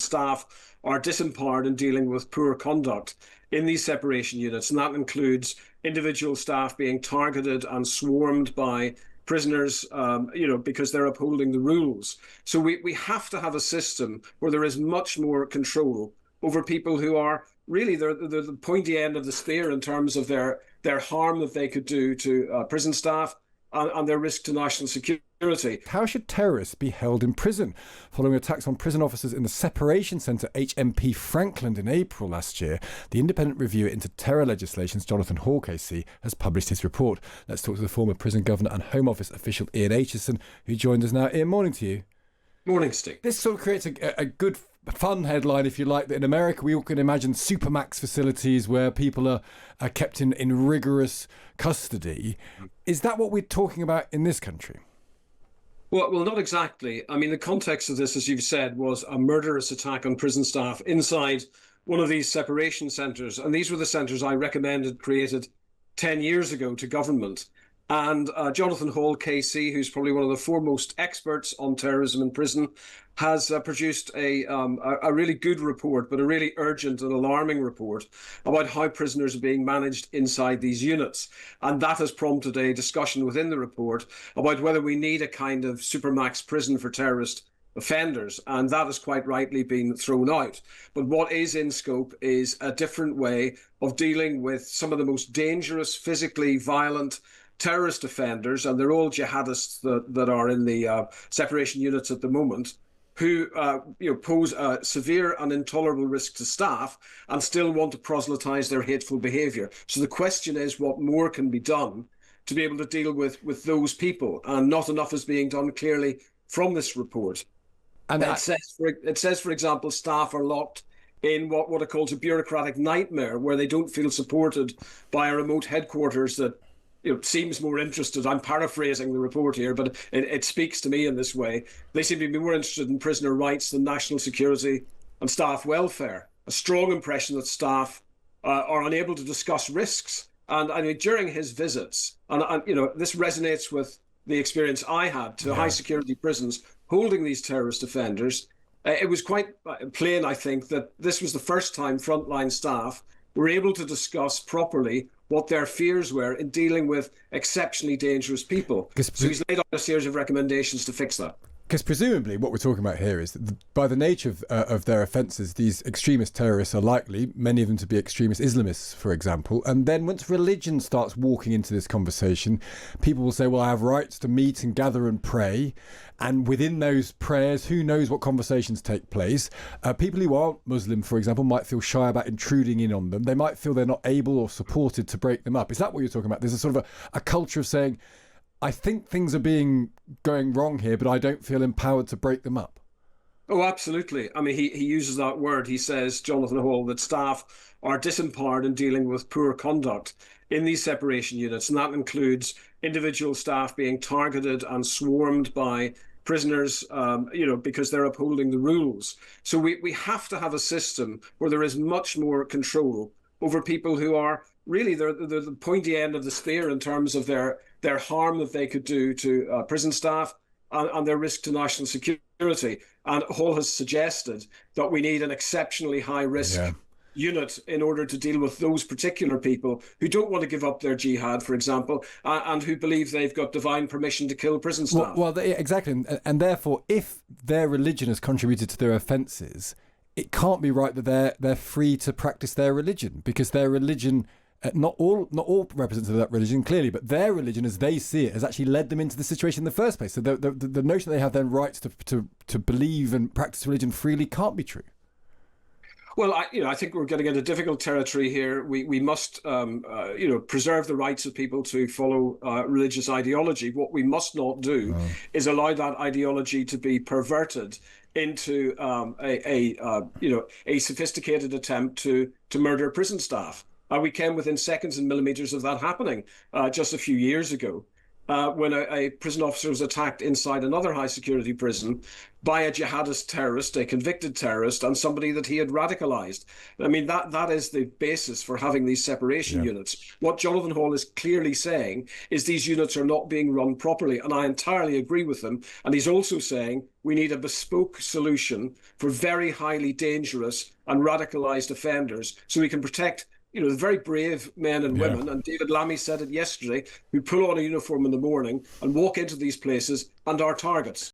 staff are disempowered in dealing with poor conduct in these separation units. And that includes individual staff being targeted and swarmed by prisoners, because they're upholding the rules. So we have to have a system where there is much more control over people who are really the pointy end of the spear in terms of their harm that they could do to prison staff and their risk to national security. How should terrorists be held in prison? Following attacks on prison officers in the separation centre HMP Frankland in April last year, the independent reviewer into terror legislation's Jonathan Hall KC has published his report. Let's talk to the former prison governor and Home Office official Ian Acheson, who joined us now. Ian, morning to you. Morning, Stig. This sort of creates a good fun headline, if you like, that in America we all can imagine supermax facilities where people are kept in rigorous custody. Is that what we're talking about in this country? Well, not exactly. I mean, the context of this, as you've said, was a murderous attack on prison staff inside one of these separation centres. And these were the centres I recommended created 10 years ago to government. And Jonathan Hall KC, who's probably one of the foremost experts on terrorism in prison, has produced a really good report, but a really urgent and alarming report about how prisoners are being managed inside these units. And that has prompted a discussion within the report about whether we need a kind of supermax prison for terrorist offenders, and that has quite rightly been thrown out. But what is in scope is a different way of dealing with some of the most dangerous, physically violent terrorist offenders, and they're all jihadists that are in the separation units at the moment, who pose a severe and intolerable risk to staff and still want to proselytise their hateful behaviour. So the question is, what more can be done to be able to deal with those people? And not enough is being done clearly from this report. And it says, for example, staff are locked in what are called a bureaucratic nightmare, where they don't feel supported by a remote headquarters that seems more interested. I'm paraphrasing the report here, but it speaks to me in this way. They seem to be more interested in prisoner rights than national security and staff welfare. A strong impression that staff are unable to discuss risks. And I mean, during his visits, and this resonates with the experience I had to high security prisons holding these terrorist offenders, it was quite plain, I think, that this was the first time frontline staff were able to discuss properly what their fears were in dealing with exceptionally dangerous people. So he's laid out a series of recommendations to fix that. Because presumably what we're talking about here is that by the nature of their offences, these extremist terrorists are likely, many of them, to be extremist Islamists, for example. And then once religion starts walking into this conversation, people will say, well, I have rights to meet and gather and pray. And within those prayers, who knows what conversations take place. People who aren't Muslim, for example, might feel shy about intruding in on them. They might feel they're not able or supported to break them up. Is that what you're talking about? There's a sort of a culture of saying, I think things are going wrong here, but I don't feel empowered to break them up. Oh, absolutely. I mean, he uses that word. He says, Jonathan Hall, that staff are disempowered in dealing with poor conduct in these separation units. And that includes individual staff being targeted and swarmed by prisoners, because they're upholding the rules. So we have to have a system where there is much more control over people who are really the pointy end of the spear in terms of their harm that they could do to prison staff and their risk to national security. And Hall has suggested that we need an exceptionally high risk unit in order to deal with those particular people who don't want to give up their jihad, for example, and who believe they've got divine permission to kill prison staff. Well, exactly. And therefore, if their religion has contributed to their offences, it can't be right that they're free to practice their religion, because their religion, not all representatives of that religion, clearly, but their religion, as they see it, has actually led them into the situation in the first place. So the notion that they have then rights to believe and practice religion freely can't be true. Well, I think we're getting into difficult territory here. We must, preserve the rights of people to follow religious ideology. What we must not do is allow that ideology to be perverted into a sophisticated attempt to murder prison staff. We came within seconds and millimeters of that happening just a few years ago. when a prison officer was attacked inside another high security prison by a jihadist terrorist, a convicted terrorist, and somebody that he had radicalized. I mean, that is the basis for having these separation units. What Jonathan Hall is clearly saying is these units are not being run properly, and I entirely agree with him. And he's also saying we need a bespoke solution for very highly dangerous and radicalized offenders so we can protect the very brave men and women, and David Lammy said it yesterday, who pull on a uniform in the morning and walk into these places and are targets.